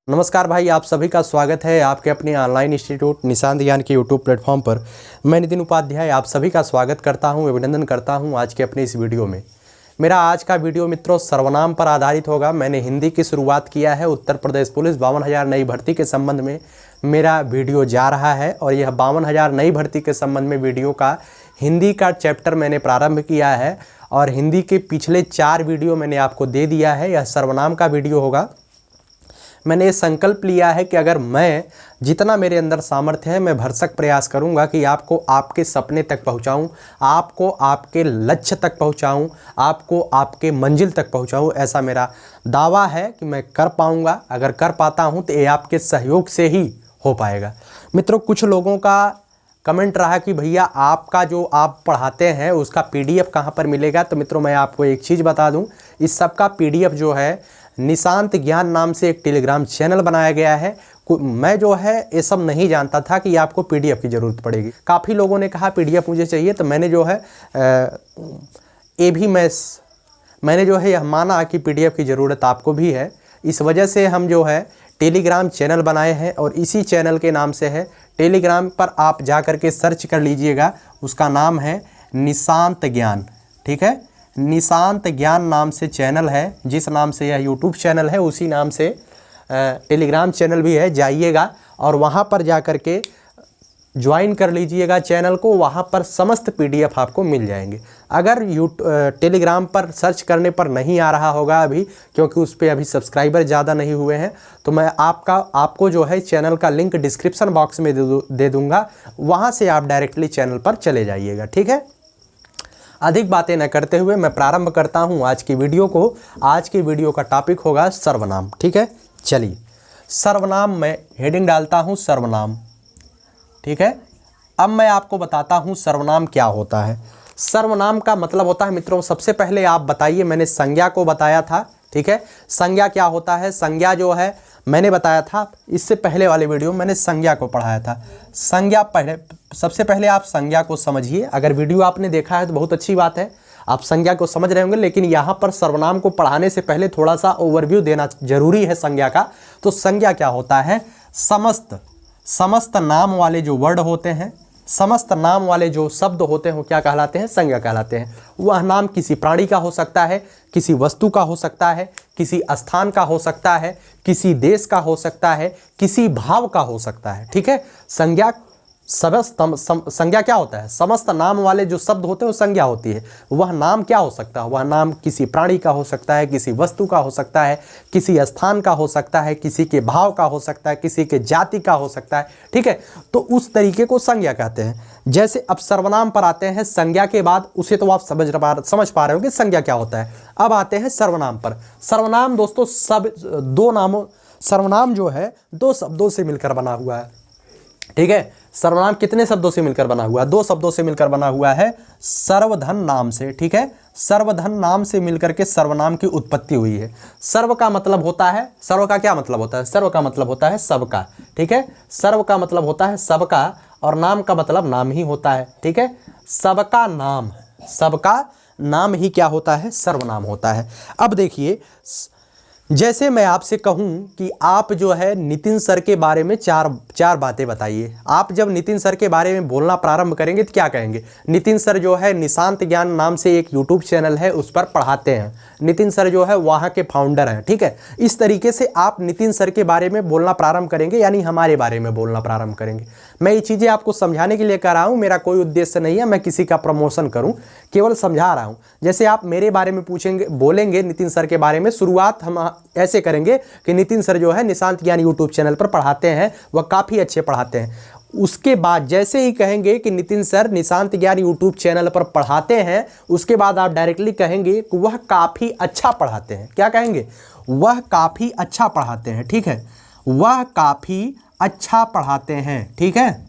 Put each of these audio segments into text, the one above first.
नमस्कार भाई, आप सभी का स्वागत है आपके अपने ऑनलाइन इंस्टीट्यूट निशांत ज्ञान के यूट्यूब प्लेटफॉर्म पर। मैं नितिन उपाध्याय आप सभी का स्वागत करता हूं, अभिनंदन करता हूं आज के अपने इस वीडियो में। मेरा आज का वीडियो मित्रों सर्वनाम पर आधारित होगा। मैंने हिंदी की शुरुआत किया है। उत्तर प्रदेश पुलिस 52,000 नई भर्ती के संबंध में मेरा वीडियो जा रहा है और यह 52,000 नई भर्ती के संबंध में वीडियो का हिंदी का चैप्टर मैंने प्रारंभ किया है और हिंदी के पिछले 4 वीडियो मैंने आपको दे दिया है। यह सर्वनाम का वीडियो होगा। मैंने ये संकल्प लिया है कि अगर मैं जितना मेरे अंदर सामर्थ्य है मैं भरसक प्रयास करूंगा कि आपको आपके सपने तक पहुंचाऊं, आपको आपके लक्ष्य तक पहुंचाऊं, आपको आपके मंजिल तक पहुंचाऊं। ऐसा मेरा दावा है कि मैं कर पाऊंगा। अगर कर पाता हूं तो ये आपके सहयोग से ही हो पाएगा। मित्रों, कुछ लोगों का कमेंट रहा कि भैया आपका जो आप पढ़ाते हैं उसका पीडीएफ कहाँ पर मिलेगा। तो मित्रों, मैं आपको एक चीज़ बता दूं, इस सब का पीडीएफ जो है निशांत ज्ञान नाम से एक टेलीग्राम चैनल बनाया गया है। मैं जो है ये सब नहीं जानता था कि आपको पीडीएफ की ज़रूरत पड़ेगी। काफ़ी लोगों ने कहा पीडीएफ मुझे चाहिए, तो मैंने जो है मैंने जो है यह माना कि पीडीएफ की ज़रूरत आपको भी है। इस वजह से हम जो है टेलीग्राम चैनल बनाए हैं और इसी चैनल के नाम से है। टेलीग्राम पर आप जा कर के सर्च कर लीजिएगा, उसका नाम है निशांत ज्ञान। ठीक है, निशांत ज्ञान नाम से चैनल है। जिस नाम से यह यूट्यूब चैनल है उसी नाम से टेलीग्राम चैनल भी है। जाइएगा और वहाँ पर जा कर के ज्वाइन कर लीजिएगा चैनल को। वहाँ पर समस्त पीडीएफ आपको मिल जाएंगे। अगर टेलीग्राम पर सर्च करने पर नहीं आ रहा होगा अभी, क्योंकि उस पर अभी सब्सक्राइबर ज़्यादा नहीं हुए हैं, तो मैं आपको जो है चैनल का लिंक डिस्क्रिप्शन बॉक्स में दे दूँगा। वहाँ से आप डायरेक्टली चैनल पर चले जाइएगा। ठीक है, अधिक बातें न करते हुए मैं प्रारंभ करता हूं आज की वीडियो को। आज की वीडियो का टॉपिक होगा सर्वनाम। ठीक है, चलिए सर्वनाम में हेडिंग डालता हूं सर्वनाम। ठीक है, अब मैं आपको बताता हूं सर्वनाम क्या होता है। सर्वनाम का मतलब होता है मित्रों, सबसे पहले आप बताइए, मैंने संज्ञा को बताया था। ठीक है, संज्ञा क्या होता है। संज्ञा जो है मैंने बताया था, इससे पहले वाले वीडियो में मैंने संज्ञा को पढ़ाया था। संज्ञा सबसे पहले आप संज्ञा को समझिए। अगर वीडियो आपने देखा है तो बहुत अच्छी बात है, आप संज्ञा को समझ रहे होंगे। लेकिन यहाँ पर सर्वनाम को पढ़ाने से पहले थोड़ा सा ओवरव्यू देना जरूरी है संज्ञा का। तो संज्ञा क्या होता है, समस्त नाम वाले जो वर्ड होते हैं, समस्त नाम वाले जो शब्द होते हैं वो क्या कहलाते हैं, संज्ञा कहलाते हैं। वह नाम किसी प्राणी का हो सकता है, किसी वस्तु का हो सकता है, किसी स्थान का हो सकता है, किसी देश का हो सकता है, किसी भाव का हो सकता है। ठीक है, संज्ञा क्या होता है, समस्त नाम वाले जो शब्द होते हैं वो संज्ञा होती है। वह नाम क्या हो सकता है, वह नाम किसी प्राणी का हो सकता है, किसी वस्तु का हो सकता है, किसी स्थान का हो सकता है, किसी के भाव का हो सकता है, किसी के जाति का हो सकता है। ठीक है, तो उस तरीके को संज्ञा कहते हैं। जैसे अब सर्वनाम पर आते हैं, संज्ञा के बाद उसे तो आप समझ पा रहे हो कि संज्ञा क्या होता है। अब आते हैं सर्वनाम पर। सर्वनाम दोस्तों सर्वनाम जो है 2 शब्दों से मिलकर बना हुआ है। ठीक है, सर्वनाम कितने शब्दों से मिलकर बना हुआ है, 2 शब्दों से मिलकर बना हुआ है, सर्वधन नाम से। ठीक है, सर्वधन नाम से मिलकर के सर्वनाम की उत्पत्ति हुई है। सर्व का मतलब होता है, सर्व का क्या मतलब होता है, सर्व का मतलब होता है सबका। ठीक है, सर्व का मतलब होता है सबका और नाम का मतलब नाम ही होता है। ठीक है, सबका नाम ही क्या होता है, सर्वनाम होता है। अब देखिए, जैसे मैं आपसे कहूं कि आप जो है नितिन सर के बारे में चार बातें बताइए। आप जब नितिन सर के बारे में बोलना प्रारंभ करेंगे तो क्या कहेंगे, नितिन सर जो है निशांत ज्ञान नाम से एक यूट्यूब चैनल है उस पर पढ़ाते हैं। नितिन सर जो है वहाँ के फाउंडर हैं। ठीक है, इस तरीके से आप नितिन सर के बारे में बोलना प्रारंभ करेंगे, यानी हमारे बारे में बोलना प्रारंभ करेंगे। मैं ये चीज़ें आपको समझाने के लिए कर रहा हूँ, मेरा कोई उद्देश्य नहीं है मैं किसी का प्रमोशन करूँ, केवल समझा रहा हूँ। जैसे आप मेरे बारे में बोलेंगे नितिन सर के बारे में, शुरुआत हम ऐसे करेंगे कि नितिन सर जो है निशांत ज्ञान यूट्यूब चैनल पर पढ़ाते हैं, वह काफ़ी अच्छे पढ़ाते हैं। उसके बाद जैसे ही कहेंगे कि नितिन सर निशांत ज्ञान यूट्यूब चैनल पर पढ़ाते हैं, उसके बाद आप डायरेक्टली कहेंगे कि वह काफ़ी अच्छा पढ़ाते हैं। क्या कहेंगे, वह काफ़ी अच्छा पढ़ाते हैं। ठीक है, वह काफ़ी अच्छा पढ़ाते हैं। ठीक है,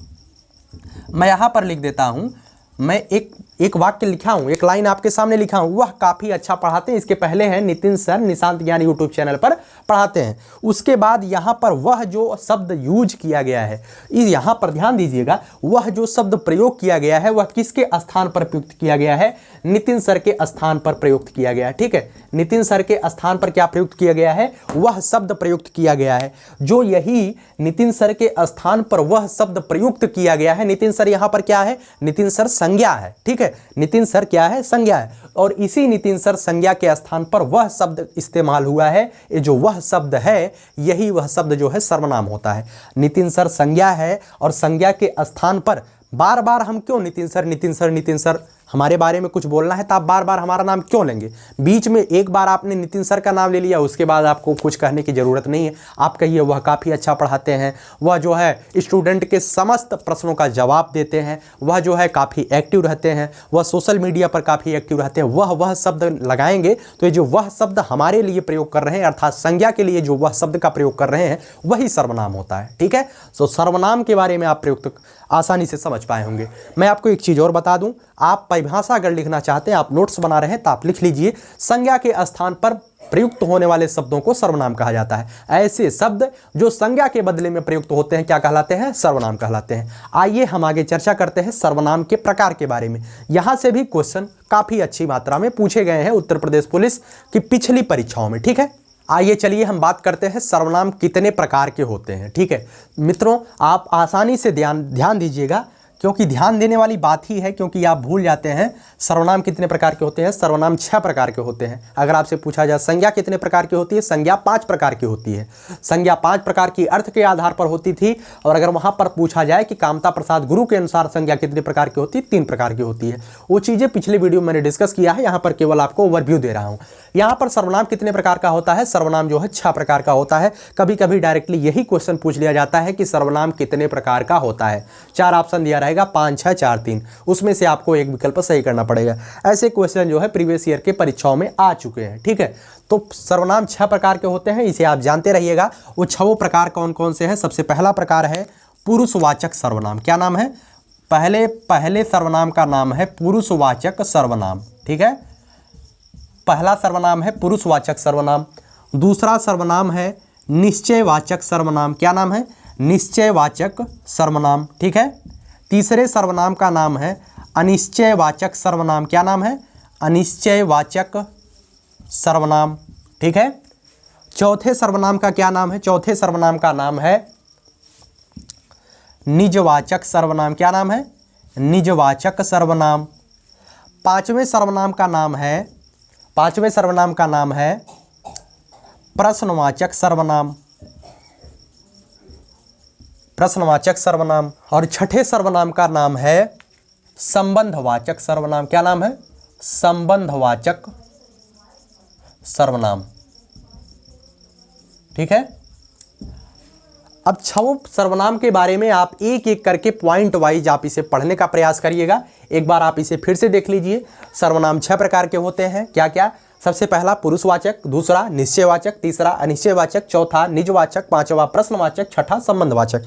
मैं यहाँ पर लिख देता हूँ, मैं एक एक वाक्य लिखा हूँ, एक लाइन आपके सामने लिखा हूँ, वह काफ़ी अच्छा पढ़ाते हैं। इसके पहले हैं नितिन सर निशांत ज्ञान यूट्यूब चैनल पर पढ़ाते हैं। उसके बाद यहाँ पर वह जो शब्द यूज किया गया है, यहाँ पर ध्यान दीजिएगा, वह जो शब्द प्रयोग किया गया है वह किसके स्थान पर प्रयुक्त किया गया है? नितिन सर के स्थान पर प्रयुक्त किया गया है। ठीक है, नितिन सर के स्थान पर क्या प्रयुक्त किया गया है? वह शब्द प्रयुक्त किया गया है। जो यही नितिन सर के स्थान पर वह शब्द प्रयुक्त किया गया है, नितिन सर यहाँ पर क्या है? नितिन सर संज्ञा है। ठीक है, नितिन सर क्या है? संज्ञा है। और इसी नितिन सर संज्ञा के स्थान पर वह शब्द इस्तेमाल हुआ है। ये जो वह शब्द है, यही वह शब्द जो है सर्वनाम होता है। नितिन सर संज्ञा है और संज्ञा के स्थान पर बार बार हम क्यों Nitin sir Nitin sir Nitin sir, हमारे बारे में कुछ बोलना है तो आप बार बार हमारा नाम क्यों लेंगे? बीच में एक बार आपने नितिन सर का नाम ले लिया, उसके बाद आपको कुछ कहने की ज़रूरत नहीं है। आप कहिए वह काफ़ी अच्छा पढ़ाते हैं, वह जो है स्टूडेंट के समस्त प्रश्नों का जवाब देते हैं, वह जो है काफ़ी एक्टिव रहते हैं, वह सोशल मीडिया पर काफ़ी एक्टिव रहते हैं। वह शब्द लगाएंगे तो ये जो वह शब्द हमारे लिए प्रयोग कर रहे हैं, अर्थात संज्ञा के लिए जो वह शब्द का प्रयोग कर रहे हैं, वही सर्वनाम होता है। ठीक है, तो सर्वनाम के बारे में आप प्रयुक्त आसानी से समझ पाए होंगे। मैं आपको एक चीज़ और बता दूं, आप परिभाषा अगर लिखना चाहते हैं, आप नोट्स बना रहे हैं तो आप लिख लीजिए, संज्ञा के स्थान पर प्रयुक्त होने वाले शब्दों को सर्वनाम कहा जाता है। ऐसे शब्द जो संज्ञा के बदले में प्रयुक्त होते हैं क्या कहलाते हैं? सर्वनाम कहलाते हैं। आइए हम आगे चर्चा करते हैं सर्वनाम के प्रकार के बारे में। यहाँ से भी क्वेश्चन काफ़ी अच्छी मात्रा में पूछे गए हैं उत्तर प्रदेश पुलिस की पिछली परीक्षाओं में। ठीक है, आइए चलिए हम बात करते हैं सर्वनाम कितने प्रकार के होते हैं। ठीक है मित्रों, आप आसानी से ध्यान दीजिएगा, क्योंकि ध्यान देने वाली बात ही है, क्योंकि आप भूल जाते हैं सर्वनाम कितने प्रकार के होते हैं। सर्वनाम 6 प्रकार के होते हैं। अगर आपसे पूछा जाए संज्ञा कितने प्रकार की होती है, संज्ञा 5 प्रकार की होती है। संज्ञा 5 प्रकार की अर्थ के आधार पर होती थी। और अगर वहां पर पूछा जाए कि कामता प्रसाद गुरु के अनुसार संज्ञा कितने प्रकार की होती है, 3 प्रकार की होती है। वो चीज़ें पिछले वीडियो में मैंने डिस्कस किया है, यहाँ पर केवल आपको ओवरव्यू दे रहा हूँ। यहाँ पर सर्वनाम कितने प्रकार का होता है? सर्वनाम जो है 6 प्रकार का होता है। कभी कभी डायरेक्टली यही क्वेश्चन पूछ लिया जाता है कि सर्वनाम कितने प्रकार का होता है। 4 ऑप्शन दिया रहेगा, 5, 6, 4, 3, उसमें से आपको एक विकल्प सही करना पड़ेगा। ऐसे क्वेश्चन जो है प्रीवियस ईयर के परीक्षाओं में आ चुके हैं। ठीक है, तो सर्वनाम 6 प्रकार के होते हैं, इसे आप जानते रहिएगा। वो 6 प्रकार कौन कौन से हैं? सबसे पहला प्रकार है पुरुषवाचक सर्वनाम। क्या नाम है? पहले सर्वनाम का नाम है पुरुषवाचक सर्वनाम। ठीक है, पहला सर्वनाम है पुरुषवाचक सर्वनाम। दूसरा सर्वनाम है निश्चयवाचक सर्वनाम। क्या नाम है? निश्चयवाचक सर्वनाम। ठीक है, तीसरे सर्वनाम का नाम है अनिश्चयवाचक सर्वनाम। क्या नाम है? अनिश्चयवाचक सर्वनाम। ठीक है, चौथे सर्वनाम का क्या नाम है? चौथे सर्वनाम का नाम है निजवाचक सर्वनाम। क्या नाम है? निजवाचक सर्वनाम। पांचवें सर्वनाम का नाम है प्रश्नवाचक सर्वनाम। प्रश्नवाचक सर्वनाम। और छठे सर्वनाम का नाम है संबंधवाचक सर्वनाम। क्या नाम है? संबंधवाचक सर्वनाम। ठीक है, अब 6 सर्वनाम के बारे में आप एक एक करके पॉइंट वाइज आप इसे पढ़ने का प्रयास करिएगा। एक बार आप इसे फिर से देख लीजिए। सर्वनाम 6 प्रकार के होते हैं। क्या क्या? सबसे पहला पुरुषवाचक, दूसरा निश्चयवाचक, तीसरा अनिश्चयवाचक, चौथा निजवाचक, पांचवा प्रश्नवाचक, छठा संबंधवाचक।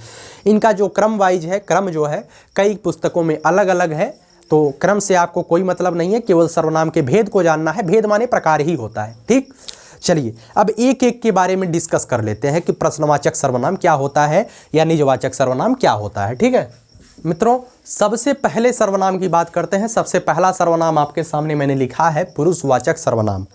इनका जो क्रम वाइज है, क्रम जो है कई पुस्तकों में अलग अलग है, तो क्रम से आपको कोई मतलब नहीं है, केवल सर्वनाम के भेद को जानना है। भेद माने प्रकार ही होता है। ठीक, चलिए अब एक एक के बारे में डिस्कस कर लेते हैं कि प्रश्नवाचक सर्वनाम क्या होता है या निजवाचक सर्वनाम क्या होता है। ठीक है मित्रों, सबसे पहले सर्वनाम की बात करते हैं। सबसे पहला सर्वनाम आपके सामने मैंने लिखा है पुरुषवाचक सर्वनाम।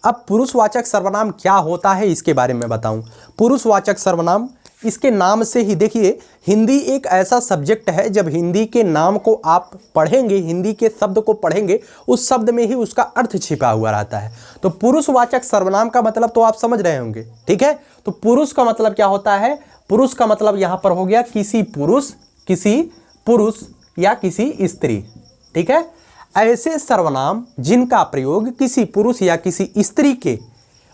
अब पुरुषवाचक सर्वनाम क्या होता है इसके बारे में बताऊं। पुरुषवाचक सर्वनाम, इसके नाम से ही देखिए, हिंदी एक ऐसा सब्जेक्ट है, जब हिंदी के नाम को आप पढ़ेंगे, हिंदी के शब्द को पढ़ेंगे, उस शब्द में ही उसका अर्थ छिपा हुआ रहता है। तो पुरुषवाचक सर्वनाम का मतलब तो आप समझ रहे होंगे। ठीक है, तो पुरुष का मतलब क्या होता है? पुरुष का मतलब यहां पर हो गया किसी पुरुष या किसी स्त्री। ठीक है, ऐसे सर्वनाम जिनका प्रयोग किसी पुरुष या किसी स्त्री के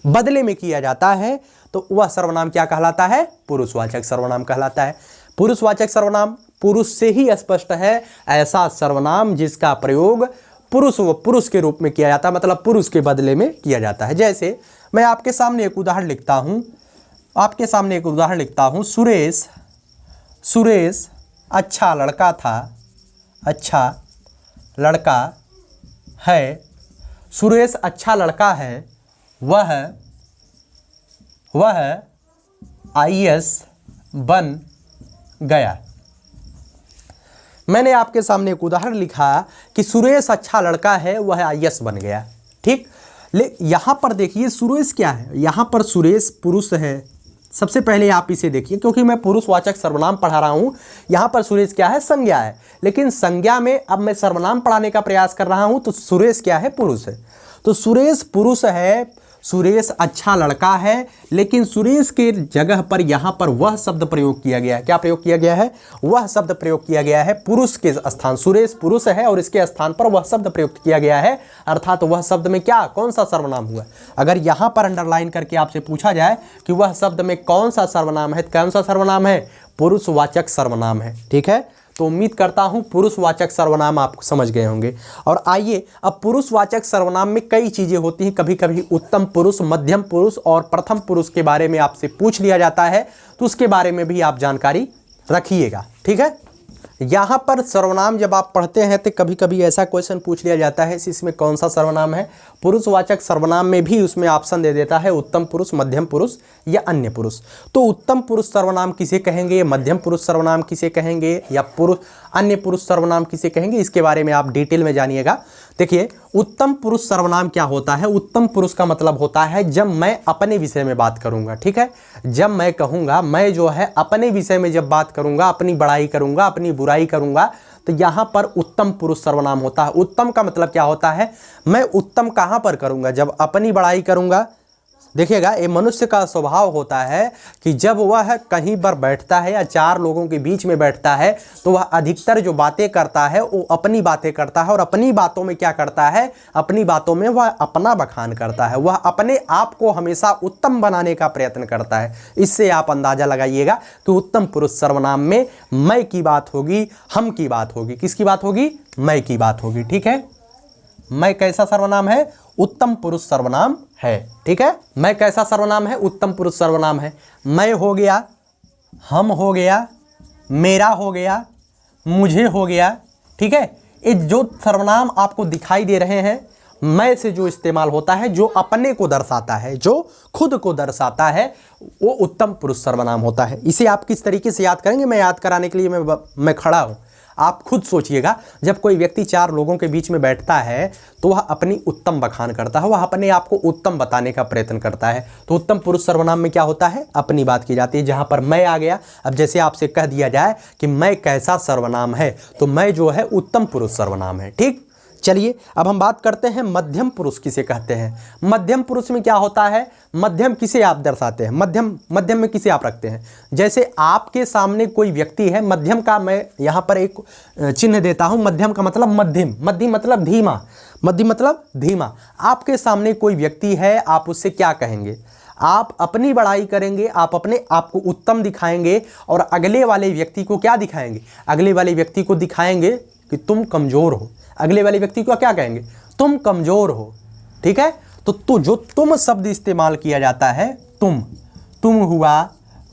बदले में किया जाता है, तो वह सर्वनाम क्या कहलाता है? पुरुषवाचक सर्वनाम कहलाता है। पुरुषवाचक सर्वनाम पुरुष से ही स्पष्ट है, ऐसा सर्वनाम जिसका प्रयोग पुरुष के रूप में किया जाता है, मतलब पुरुष के बदले में किया जाता है। जैसे मैं आपके सामने एक उदाहरण लिखता हूं, सुरेश अच्छा लड़का था, है, सुरेश अच्छा लड़का है, वह IAS बन गया। मैंने आपके सामने एक उदाहरण लिखा कि सुरेश अच्छा लड़का है, वह IAS बन गया। ठीक, यहां पर देखिए सुरेश क्या है, यहां पर सुरेश पुरुष है। सबसे पहले आप इसे देखिए, क्योंकि मैं पुरुषवाचक सर्वनाम पढ़ा रहा हूं, यहां पर सुरेश क्या है, संज्ञा है। लेकिन संज्ञा में अब मैं सर्वनाम पढ़ाने का प्रयास कर रहा हूं, तो सुरेश क्या है, पुरुष है। तो सुरेश पुरुष है, सुरेश अच्छा लड़का है, लेकिन सुरेश के जगह पर यहां पर वह शब्द प्रयोग किया गया है। क्या प्रयोग किया गया है, वह शब्द प्रयोग किया गया है पुरुष के स्थान। सुरेश पुरुष है और इसके स्थान पर वह शब्द प्रयुक्त किया गया है, अर्थात वह शब्द में क्या, कौन सा सर्वनाम हुआ। अगर यहां पर अंडरलाइन करके आपसे पूछा जाए कि वह शब्द में कौन सा सर्वनाम है, कौन सा सर्वनाम है, पुरुषवाचक सर्वनाम है। ठीक है, तो उम्मीद करता हूं पुरुषवाचक सर्वनाम आप समझ गए होंगे। और आइए, अब पुरुषवाचक सर्वनाम में कई चीजें होती हैं। कभी कभी उत्तम पुरुष, मध्यम पुरुष और प्रथम पुरुष के बारे में आपसे पूछ लिया जाता है, तो उसके बारे में भी आप जानकारी रखिएगा। ठीक है, यहाँ पर सर्वनाम जब आप पढ़ते हैं तो कभी कभी ऐसा क्वेश्चन पूछ लिया जाता है इसमें कौन सा सर्वनाम है। पुरुषवाचक सर्वनाम में भी उसमें ऑप्शन दे देता है उत्तम पुरुष, मध्यम पुरुष या अन्य पुरुष। तो उत्तम पुरुष सर्वनाम किसे कहेंगे, मध्यम पुरुष सर्वनाम किसे कहेंगे, या अन्य पुरुष सर्वनाम किसे कहेंगे, इसके बारे में आप डिटेल में जानिएगा। देखिए, उत्तम पुरुष सर्वनाम क्या होता है। उत्तम पुरुष का मतलब होता है जब मैं अपने विषय में बात करूंगा। ठीक है, जब मैं कहूंगा, मैं जो है अपने विषय में जब बात करूंगा, अपनी बड़ाई करूंगा, अपनी बुराई करूंगा, तो यहां पर उत्तम पुरुष सर्वनाम होता है। उत्तम का मतलब क्या होता है, मैं उत्तम कहां पर करूंगा, जब अपनी बड़ाई करूंगा। देखिएगा, ये मनुष्य का स्वभाव होता है कि जब वह कहीं पर बैठता है या चार लोगों के बीच में बैठता है, तो वह अधिकतर जो बातें करता है वो अपनी बातें करता है। और अपनी बातों में क्या करता है, अपनी बातों में वह अपना बखान करता है, वह अपने आप को हमेशा उत्तम बनाने का प्रयत्न करता है। इससे आप अंदाजा लगाइएगा कि उत्तम पुरुष सर्वनाम में मैं की बात होगी, हम की बात होगी। किसकी बात होगी, मैं की बात होगी। ठीक है, मैं कैसा सर्वनाम है, उत्तम पुरुष सर्वनाम है। ठीक है, मैं कैसा सर्वनाम है, उत्तम पुरुष सर्वनाम है। मैं हो गया, हम हो गया, मेरा हो गया, मुझे हो गया। ठीक है, ये जो सर्वनाम आपको दिखाई दे रहे हैं, मैं से जो इस्तेमाल होता है, जो अपने को दर्शाता है, जो खुद को दर्शाता है, वो उत्तम पुरुष सर्वनाम होता है। इसे आप किस तरीके से याद करेंगे, मैं याद कराने के लिए मैं खड़ा हूँ। आप खुद सोचिएगा, जब कोई व्यक्ति चार लोगों के बीच में बैठता है तो वह अपनी उत्तम बखान करता है, वह अपने आप को उत्तम बताने का प्रयत्न करता है। तो उत्तम पुरुष सर्वनाम में क्या होता है, अपनी बात की जाती है। जहां पर मैं आ गया, अब जैसे आपसे कह दिया जाए कि मैं कैसा सर्वनाम है, तो मैं जो है उत्तम पुरुष सर्वनाम है। ठीक, चलिए अब हम बात करते हैं मध्यम पुरुष किसे कहते हैं। मध्यम पुरुष में क्या होता है, मध्यम किसे आप दर्शाते हैं, मध्यम में किसे आप रखते हैं। जैसे आपके सामने कोई व्यक्ति है, मध्यम का मैं यहाँ पर एक चिन्ह देता हूँ। मध्यम का मतलब मध्यम, मध्यम मतलब धीमा, मध्यम मतलब धीमा। आपके सामने कोई व्यक्ति है, आप उससे क्या कहेंगे, आप अपनी बड़ाई करेंगे, आप अपने आप को उत्तम दिखाएंगे और अगले वाले व्यक्ति को क्या दिखाएंगे, अगले वाले व्यक्ति को दिखाएंगे कि तुम कमज़ोर हो। अगले वाले व्यक्ति को क्या कहेंगे, तुम कमज़ोर हो। ठीक है, तो जो तुम शब्द इस्तेमाल किया जाता है, तुम हुआ,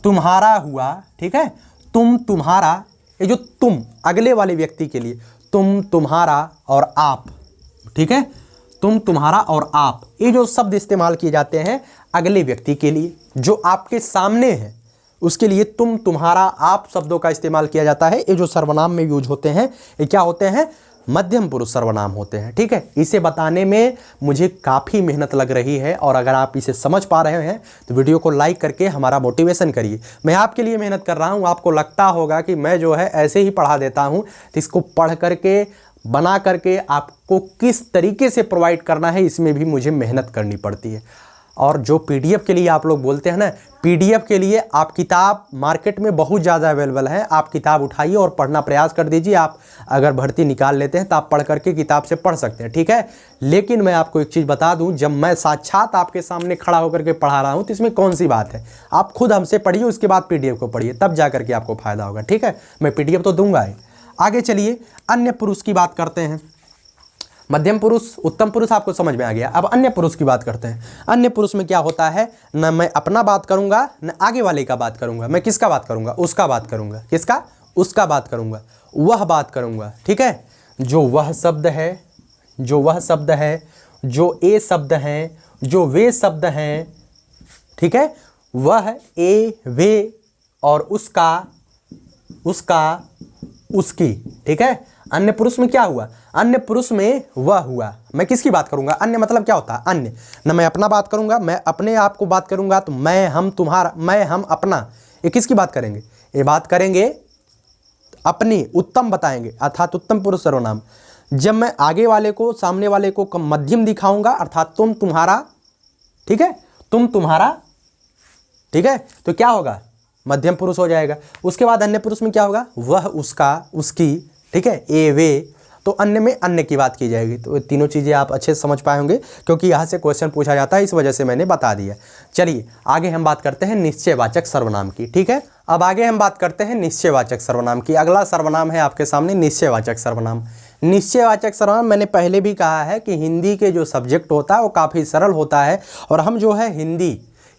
तुम्हारा हुआ। ठीक है, तुम, तुम्हारा, ये जो तुम अगले वाले व्यक्ति के लिए, तुम, तुम्हारा और आप। ठीक है, तुम, तुम्हारा और आप, ये जो शब्द इस्तेमाल किए जाते हैं अगले व्यक्ति के लिए जो आपके सामने है, उसके लिए तुम, तुम्हारा, आप शब्दों का इस्तेमाल किया जाता है। ये जो सर्वनाम में यूज होते हैं, ये क्या होते हैं, मध्यम पुरुष सर्वनाम होते हैं। ठीक है, इसे बताने में मुझे काफ़ी मेहनत लग रही है, और अगर आप इसे समझ पा रहे हैं तो वीडियो को लाइक करके हमारा मोटिवेशन करिए। मैं आपके लिए मेहनत कर रहा हूँ, आपको लगता होगा कि मैं जो है ऐसे ही पढ़ा देता हूँ, तो इसको पढ़ करके, बना करके आपको किस तरीके से प्रोवाइड करना है, इसमें भी मुझे मेहनत करनी पड़ती है। और जो पीडीएफ के लिए आप लोग बोलते हैं ना, पीडीएफ के लिए आप किताब मार्केट में बहुत ज़्यादा अवेलेबल है, आप किताब उठाइए और पढ़ना प्रयास कर दीजिए। आप अगर भर्ती निकाल लेते हैं तो आप पढ़ करके किताब से पढ़ सकते हैं। ठीक है, लेकिन मैं आपको एक चीज़ बता दूं, जब मैं साक्षात आपके सामने खड़ा होकर के पढ़ा रहा हूं तो इसमें कौन सी बात है। आप खुद हमसे पढ़िए, उसके बाद पीडीएफ को पढ़िए, तब जा करके आपको फ़ायदा होगा। ठीक है, मैं पीडीएफ तो दूंगा ही। आगे चलिए, अन्य पुरुष की बात करते हैं। मध्यम पुरुष, उत्तम पुरुष आपको समझ में आ गया। अब अन्य पुरुष की बात करते हैं। अन्य पुरुष में क्या होता है, न मैं अपना बात करूंगा, न आगे वाले का बात करूंगा। मैं किसका बात करूंगा, उसका बात करूंगा। किसका, उसका बात करूंगा, वह बात करूंगा। ठीक है, जो वह शब्द है, जो वह शब्द है, जो ए शब्द हैं, जो वे शब्द हैं, ठीक है, वह, ए, वे और उसका, उसका, उसकी, ठीक है। अन्य पुरुष में क्या हुआ? अन्य पुरुष में वह हुआ। मैं किसकी बात करूंगा? अन्य मतलब क्या होता है? अन्य। ना मैं अपना बात करूंगा, मैं अपने आप को बात करूंगा तो मैं, हम, तुम्हारा, मैं, हम, अपना, ये किसकी बात करेंगे? ये बात करेंगे अपनी, उत्तम बताएंगे, अर्थात उत्तम पुरुष सर्वनाम। जब मैं आगे वाले को, सामने वाले को मध्यम दिखाऊंगा, अर्थात तुम, तुम्हारा, ठीक है, तुम, तुम्हारा, ठीक है, तो क्या होगा? मध्यम पुरुष हो जाएगा। उसके बाद अन्य पुरुष में क्या होगा? वह, उसका, उसकी, ठीक है, ए, वे, तो अन्य में अन्य की बात की जाएगी। तो ये तीनों चीज़ें आप अच्छे से समझ पाए होंगे, क्योंकि यहाँ से क्वेश्चन पूछा जाता है, इस वजह से मैंने बता दिया। चलिए आगे हम बात करते हैं निश्चयवाचक सर्वनाम की, ठीक है। अब आगे हम बात करते हैं निश्चयवाचक सर्वनाम की। अगला सर्वनाम है आपके सामने निश्चयवाचक सर्वनाम। निश्चयवाचक सर्वनाम मैंने पहले भी कहा है कि हिंदी के जो सब्जेक्ट होता है वो काफ़ी सरल होता है, और हम जो है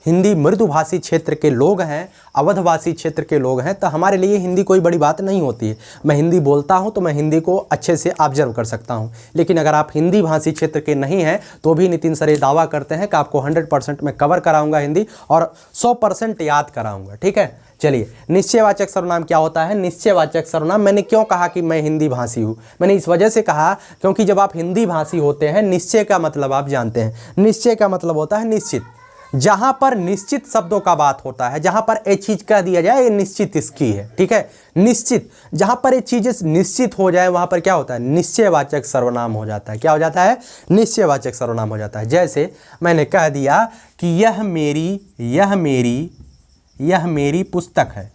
हिंदी मृदुभाषी क्षेत्र के लोग हैं, अवधभाषी क्षेत्र के लोग हैं, तो हमारे लिए हिंदी कोई बड़ी बात नहीं होती है। मैं हिंदी बोलता हूं तो मैं हिंदी को अच्छे से ऑब्जर्व कर सकता हूं, लेकिन अगर आप हिंदी भाषी क्षेत्र के नहीं हैं तो भी नितिन सर ये दावा करते हैं कि आपको 100% मैं कवर कराऊंगा हिंदी, और 100% याद कराऊंगा, ठीक है। चलिए, निश्चयवाचक सर्वनाम क्या होता है? निश्चयवाचक सर्वनाम, मैंने क्यों कहा कि मैं हिंदी भाषी हूँ? मैंने इस वजह से कहा क्योंकि जब आप हिंदी भाषी होते हैं, निश्चय का मतलब आप जानते हैं। निश्चय का मतलब होता है निश्चित। जहां पर निश्चित शब्दों का बात होता है, जहां पर एक चीज कह दिया जाए ये निश्चित इसकी है, ठीक है, निश्चित, जहां पर ये चीजें निश्चित हो जाए वहां पर क्या होता है? निश्चयवाचक सर्वनाम हो जाता है। क्या हो जाता है? निश्चयवाचक सर्वनाम हो जाता है। जैसे मैंने कह दिया कि यह मेरी पुस्तक है,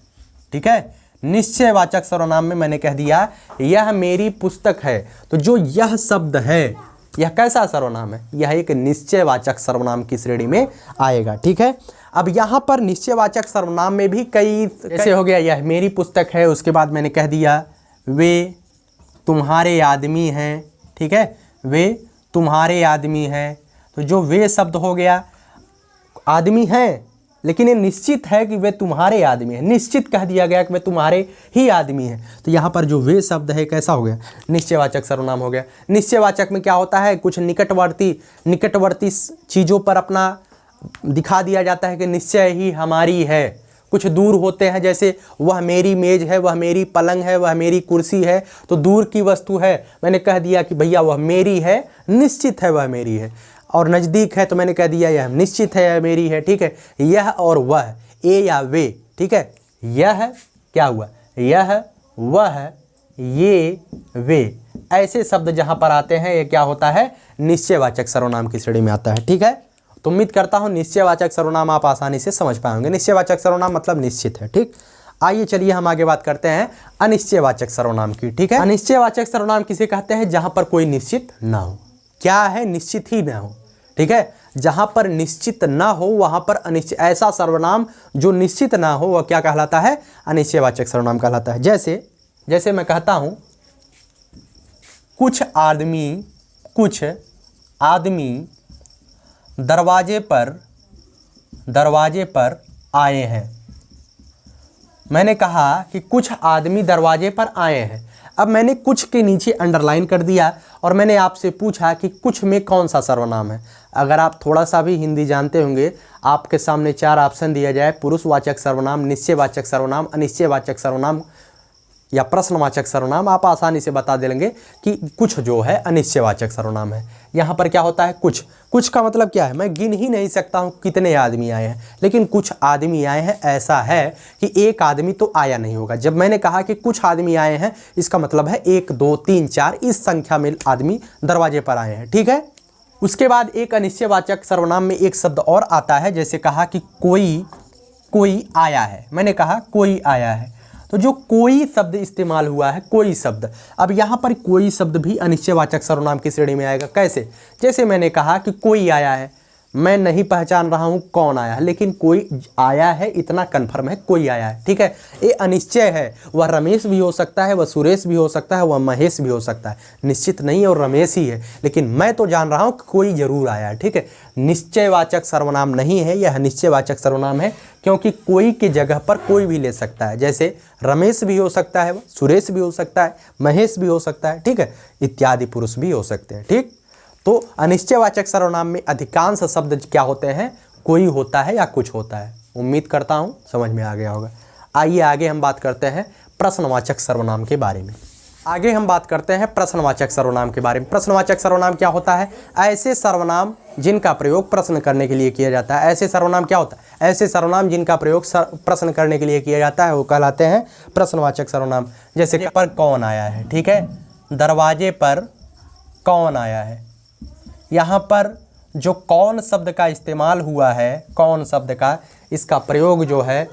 ठीक है। निश्चयवाचक सर्वनाम में मैंने कह दिया यह मेरी पुस्तक है, तो जो यह शब्द है यह कैसा सर्वनाम है? यह एक निश्चयवाचक सर्वनाम की श्रेणी में आएगा, ठीक है। अब यहाँ पर निश्चयवाचक सर्वनाम में भी कई, जैसे हो गया यह मेरी पुस्तक है, उसके बाद मैंने कह दिया वे तुम्हारे आदमी हैं, ठीक है, वे तुम्हारे आदमी हैं, तो जो वे शब्द हो गया, आदमी हैं लेकिन ये निश्चित है कि वे तुम्हारे आदमी हैं, निश्चित कह दिया गया कि वे तुम्हारे ही आदमी हैं, तो यहाँ पर जो वे शब्द है कैसा हो गया? निश्चयवाचक सर्वनाम हो गया। निश्चयवाचक में क्या होता है? कुछ निकटवर्ती चीज़ों पर अपना दिखा दिया जाता है कि निश्चय ही हमारी है। कुछ दूर होते हैं, जैसे वह मेरी मेज है, वह मेरी पलंग है, वह मेरी कुर्सी है, तो दूर की वस्तु है, मैंने कह दिया कि भैया वह मेरी है, निश्चित है वह मेरी है। और नज़दीक है तो मैंने कह दिया यह निश्चित है यह मेरी है, ठीक है। यह और वह, ए या वे, ठीक है, यह क्या हुआ? यह, वह, ये, वे, ऐसे शब्द जहाँ पर आते हैं ये क्या होता है? निश्चयवाचक सर्वनाम की श्रेणी में आता है, ठीक है। तो उम्मीद करता हूँ निश्चयवाचक सर्वनाम आप आसानी से समझ पाएंगे। निश्चयवाचक सर्वनाम मतलब निश्चित है, ठीक। आइए चलिए हम आगे बात करते हैं अनिश्चयवाचक सर्वनाम की, ठीक है। अनिश्चयवाचक सर्वनाम किसे कहते हैं? जहाँ पर कोई निश्चित ना हो। क्या है? निश्चित ही ना हो, ठीक है। जहां पर निश्चित ना हो वहां पर अनिश्चित, ऐसा सर्वनाम जो निश्चित ना हो वह क्या कहलाता है? अनिश्चयवाचक सर्वनाम कहलाता है। जैसे मैं कहता हूं कुछ आदमी दरवाजे पर आए हैं। मैंने कहा कि कुछ आदमी दरवाजे पर आए हैं। अब मैंने कुछ के नीचे अंडरलाइन कर दिया और मैंने आपसे पूछा कि कुछ में कौन सा सर्वनाम है। अगर आप थोड़ा सा भी हिंदी जानते होंगे, आपके सामने 4 ऑप्शन दिया जाए, पुरुषवाचक सर्वनाम, निश्चयवाचक सर्वनाम, अनिश्चयवाचक सर्वनाम या प्रश्नवाचक सर्वनाम, आप आसानी से बता देंगे कि कुछ जो है अनिश्चयवाचक सर्वनाम है। यहाँ पर क्या होता है? कुछ का मतलब क्या है? मैं गिन ही नहीं सकता हूँ कितने आदमी आए हैं, लेकिन कुछ आदमी आए हैं, ऐसा है कि एक आदमी तो आया नहीं होगा। जब मैंने कहा कि कुछ आदमी आए हैं, इसका मतलब है 1 2 3 4 इस संख्या में आदमी दरवाजे पर आए हैं, ठीक है। उसके बाद एक अनिश्चयवाचक सर्वनाम में एक शब्द और आता है, जैसे कहा कि कोई आया है। मैंने कहा कोई आया है, तो जो कोई शब्द इस्तेमाल हुआ है, कोई शब्द, अब यहाँ पर कोई शब्द भी अनिश्चयवाचक सर्वनाम की श्रेणी में आएगा। कैसे? जैसे मैंने कहा कि कोई आया है, मैं नहीं पहचान रहा हूँ कौन आया है, लेकिन कोई आया है इतना कन्फर्म है, कोई आया है। ठीक है, ये अनिश्चय है। वह रमेश भी हो सकता है, वह सुरेश भी हो सकता है, वह महेश भी हो सकता है, निश्चित नहीं और रमेश ही है, लेकिन मैं तो जान रहा हूँ कि कोई जरूर आया है। ठीक है, निश्चयवाचक सर्वनाम नहीं है, यह निश्चयवाचक सर्वनाम है, क्योंकि कोई की जगह पर कोई भी ले सकता है। जैसे रमेश भी हो सकता है, सुरेश भी हो सकता है, महेश भी हो सकता है। ठीक है, इत्यादि पुरुष भी हो सकते हैं। ठीक, तो अनिश्चयवाचक सर्वनाम में अधिकांश शब्द क्या होते हैं, कोई होता है या कुछ होता है। उम्मीद करता हूँ समझ में आ गया होगा। आइए आगे हम बात करते हैं प्रश्नवाचक सर्वनाम के बारे में। आगे हम बात करते हैं प्रश्नवाचक सर्वनाम के बारे में। प्रश्नवाचक सर्वनाम क्या होता है, ऐसे सर्वनाम जिनका प्रयोग प्रश्न करने के लिए किया जाता है। ऐसे सर्वनाम क्या होता है, ऐसे सर्वनाम जिनका प्रयोग प्रश्न करने के लिए किया जाता है वो कहलाते हैं प्रश्नवाचक सर्वनाम। जैसे पर कौन आया है, ठीक है, दरवाजे पर कौन आया है। यहाँ पर जो कौन शब्द का इस्तेमाल हुआ है, कौन शब्द का, इसका प्रयोग जो है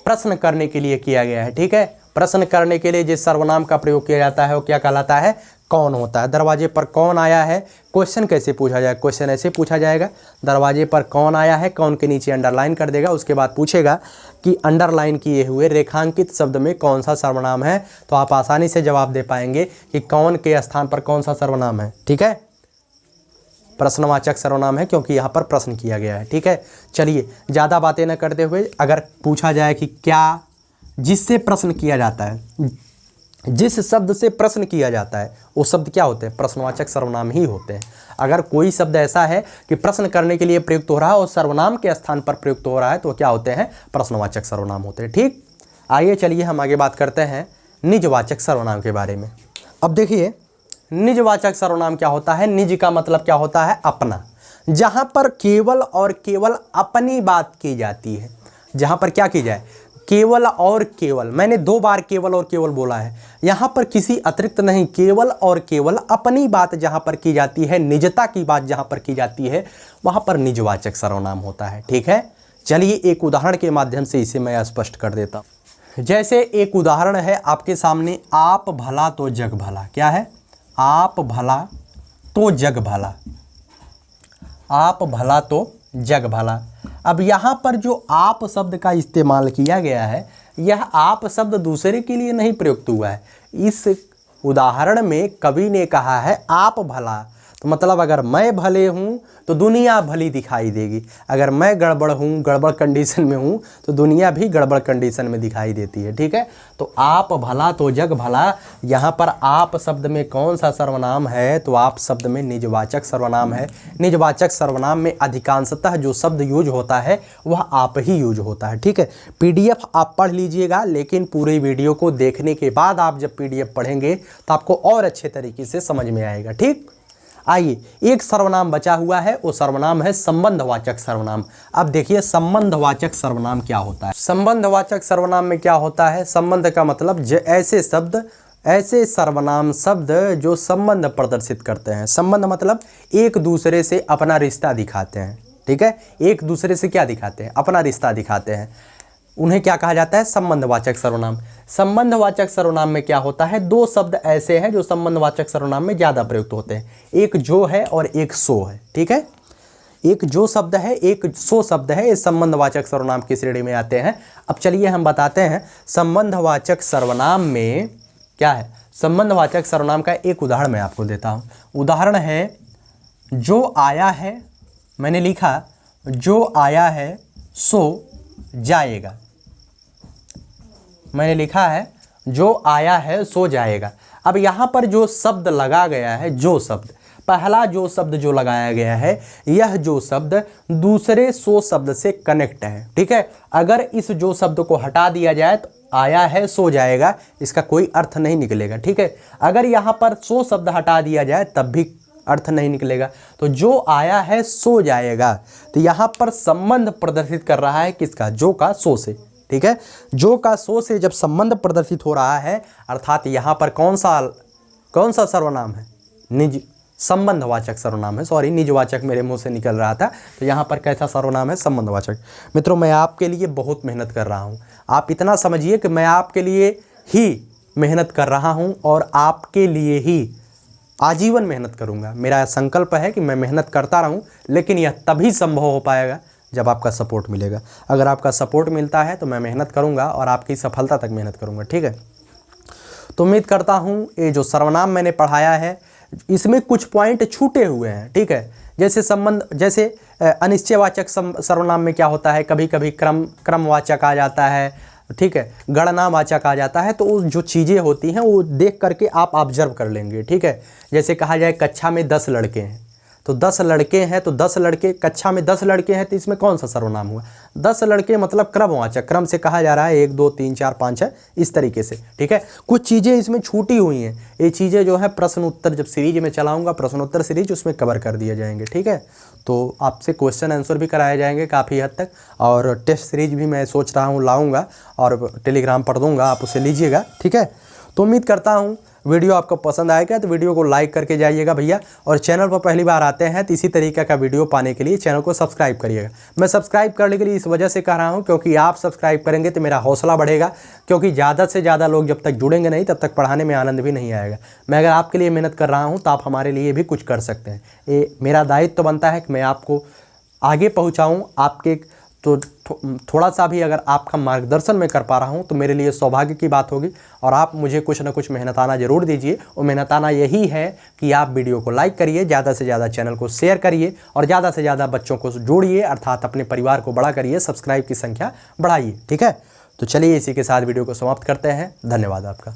प्रश्न करने के लिए किया गया है। ठीक है, प्रश्न करने के लिए जिस सर्वनाम का प्रयोग किया जाता है वो क्या कहलाता है, कौन होता है। दरवाजे पर कौन आया है, क्वेश्चन कैसे पूछा जाए, क्वेश्चन ऐसे पूछा जाएगा, दरवाजे पर कौन आया है, कौन के नीचे अंडरलाइन कर देगा, उसके बाद पूछेगा कि अंडरलाइन किए हुए रेखांकित शब्द में कौन सा सर्वनाम है, तो आप आसानी से जवाब दे पाएंगे कि कौन के स्थान पर कौन सा सर्वनाम है। ठीक है, प्रश्नवाचक सर्वनाम है क्योंकि यहाँ पर प्रश्न किया गया है। ठीक है, चलिए ज़्यादा बातें न करते हुए, अगर पूछा जाए कि क्या जिससे प्रश्न किया जाता है, जिस शब्द से प्रश्न किया जाता है वो शब्द क्या होते हैं, प्रश्नवाचक सर्वनाम ही होते हैं। अगर कोई शब्द ऐसा है कि प्रश्न करने के लिए प्रयुक्त हो रहा है और सर्वनाम के स्थान पर प्रयुक्त हो रहा है तो क्या होते हैं, प्रश्नवाचक सर्वनाम होते हैं। ठीक, आइए चलिए हम आगे बात करते हैं निजवाचक सर्वनाम के बारे में। अब देखिए निजवाचक सर्वनाम क्या होता है, निज का मतलब क्या होता है, अपना। जहाँ पर केवल और केवल अपनी बात की जाती है, जहाँ पर क्या की जाए, केवल और केवल, मैंने 2 बार केवल और केवल बोला है, यहाँ पर किसी अतिरिक्त नहीं, केवल और केवल अपनी बात जहाँ पर की जाती है, निजता की बात जहाँ पर की जाती है, वहाँ पर निजवाचक सर्वनाम होता है। ठीक है, चलिए एक उदाहरण के माध्यम से इसे मैं स्पष्ट कर देता हूँ। जैसे एक उदाहरण है आपके सामने, आप भला तो जग भला। क्या है, आप भला तो जग भला, आप भला तो जग भला। अब यहाँ पर जो आप शब्द का इस्तेमाल किया गया है, यह आप शब्द दूसरे के लिए नहीं प्रयुक्त हुआ है। इस उदाहरण में कवि ने कहा है आप भला, तो मतलब अगर मैं भले हूँ तो दुनिया भली दिखाई देगी, अगर मैं गड़बड़ हूँ, गड़बड़ कंडीशन में हूँ, तो दुनिया भी गड़बड़ कंडीशन में दिखाई देती है। ठीक है, तो आप भला तो जग भला, यहाँ पर आप शब्द में कौन सा सर्वनाम है, तो आप शब्द में निजवाचक सर्वनाम है। निजवाचक सर्वनाम में अधिकांशतः जो शब्द यूज होता है वह आप ही यूज होता है। ठीक है, PDF आप पढ़ लीजिएगा, लेकिन पूरी वीडियो को देखने के बाद आप जब PDF पढ़ेंगे तो आपको और अच्छे तरीके से समझ में आएगा। ठीक, आइए एक सर्वनाम बचा हुआ है, वो सर्वनाम है संबंधवाचक सर्वनाम। अब देखिए संबंधवाचक सर्वनाम क्या होता है। संबंधवाचक सर्वनाम में क्या होता है, संबंध का मतलब ऐसे शब्द, ऐसे सर्वनाम शब्द जो संबंध प्रदर्शित करते हैं। संबंध मतलब एक दूसरे से अपना रिश्ता दिखाते हैं। ठीक है, एक दूसरे से क्या दिखाते हैं, अपना रिश्ता दिखाते हैं, उन्हें क्या कहा जाता है, संबंधवाचक सर्वनाम। संबंधवाचक सर्वनाम में क्या होता है, 2 शब्द ऐसे हैं जो संबंधवाचक सर्वनाम में ज़्यादा प्रयुक्त होते हैं, एक जो है और एक सो है। ठीक है, एक जो शब्द है, एक सो शब्द है, ये संबंधवाचक सर्वनाम की श्रेणी में आते हैं। अब चलिए हम बताते हैं संबंधवाचक सर्वनाम में क्या है। संबंधवाचक सर्वनाम का एक उदाहरण मैं आपको देता हूँ। उदाहरण है जो आया है, मैंने लिखा जो आया है सो जाएगा, मैंने लिखा है जो आया है सो जाएगा। अब यहाँ पर जो शब्द लगा गया है, जो शब्द, पहला जो शब्द जो लगाया गया है, यह जो शब्द दूसरे सो शब्द से कनेक्ट है। ठीक है, अगर इस जो शब्द को हटा दिया जाए तो आया है सो जाएगा, इसका कोई अर्थ नहीं निकलेगा। ठीक है, अगर यहाँ पर सो शब्द हटा दिया जाए तब भी अर्थ नहीं निकलेगा। तो जो आया है सो जाएगा, तो यहाँ पर संबंध प्रदर्शित कर रहा है किसका, जो का सो से। ठीक है, जो का सो से जब संबंध प्रदर्शित हो रहा है, अर्थात यहाँ पर कौन सा सर्वनाम है, निज संबंधवाचक सर्वनाम है। सॉरी, निजवाचक मेरे मुंह से निकल रहा था, तो यहाँ पर कैसा सर्वनाम है, संबंधवाचक। मित्रों, मैं आपके लिए बहुत मेहनत कर रहा हूँ, आप इतना समझिए कि मैं आपके लिए ही मेहनत कर रहा हूँ और आपके लिए ही आजीवन मेहनत करूँगा। मेरा संकल्प है कि मैं मेहनत करता रहूँ, लेकिन यह तभी संभव हो पाएगा जब आपका सपोर्ट मिलेगा। अगर आपका सपोर्ट मिलता है तो मैं मेहनत करूँगा और आपकी सफलता तक मेहनत करूँगा, ठीक है। तो उम्मीद करता हूँ ये जो सर्वनाम मैंने पढ़ाया है इसमें कुछ पॉइंट छूटे हुए हैं, ठीक है। जैसे संबंध, जैसे अनिश्चयवाचक सर्वनाम में क्या होता है, कभी कभी क्रमवाचक आ जाता है, ठीक है, गणनावाचक आ जाता है। तो जो चीज़ें होती हैं वो देख करके आप ऑब्जर्व कर लेंगे, ठीक है। जैसे कहा जाए कक्षा में 10 लड़के हैं, तो 10 लड़के हैं तो 10 लड़के, कक्षा में 10 लड़के हैं तो इसमें कौन सा सर्वनाम हुआ? 10 लड़के मतलब क्रमवाचक, क्रम से कहा जा रहा है 1 2 3 4 5 है, इस तरीके से, ठीक है। कुछ चीज़ें इसमें छूटी हुई हैं, ये चीज़ें जो है प्रश्न उत्तर जब सीरीज में चलाऊंगा, प्रश्न उत्तर सीरीज, उसमें कवर कर दिए जाएंगे, ठीक है। तो आपसे क्वेश्चन आंसर भी कराए जाएंगे काफ़ी हद तक, और टेस्ट सीरीज भी मैं सोच रहा हूँ लाऊंगा और टेलीग्राम पर दूंगा, आप उसे लीजिएगा, ठीक है। तो उम्मीद करता हूँ वीडियो आपको पसंद आएगा, तो वीडियो को लाइक करके जाइएगा भैया, और चैनल पर पहली बार आते हैं तो इसी तरीके का वीडियो पाने के लिए चैनल को सब्सक्राइब करिएगा। मैं सब्सक्राइब करने के लिए इस वजह से कह रहा हूं क्योंकि आप सब्सक्राइब करेंगे तो मेरा हौसला बढ़ेगा, क्योंकि ज़्यादा से ज़्यादा लोग जब तक जुड़ेंगे नहीं तब तक पढ़ाने में आनंद भी नहीं आएगा। मैं अगर आपके लिए मेहनत कर रहा हूँ तो आप हमारे लिए भी कुछ कर सकते हैं। ये मेरा दायित्व तो बनता है कि मैं आपको आगे पहुँचाऊँ, आपके तो थोड़ा सा भी अगर आपका मार्गदर्शन मैं कर पा रहा हूं तो मेरे लिए सौभाग्य की बात होगी। और आप मुझे कुछ ना कुछ मेहनताना ज़रूर दीजिए, और मेहनताना यही है कि आप वीडियो को लाइक करिए, ज़्यादा से ज़्यादा चैनल को शेयर करिए, और ज़्यादा से ज़्यादा बच्चों को जोड़िए, अर्थात अपने परिवार को बड़ा करिए, सब्सक्राइब की संख्या बढ़ाइए, ठीक है। तो चलिए इसी के साथ वीडियो को समाप्त करते हैं। धन्यवाद आपका।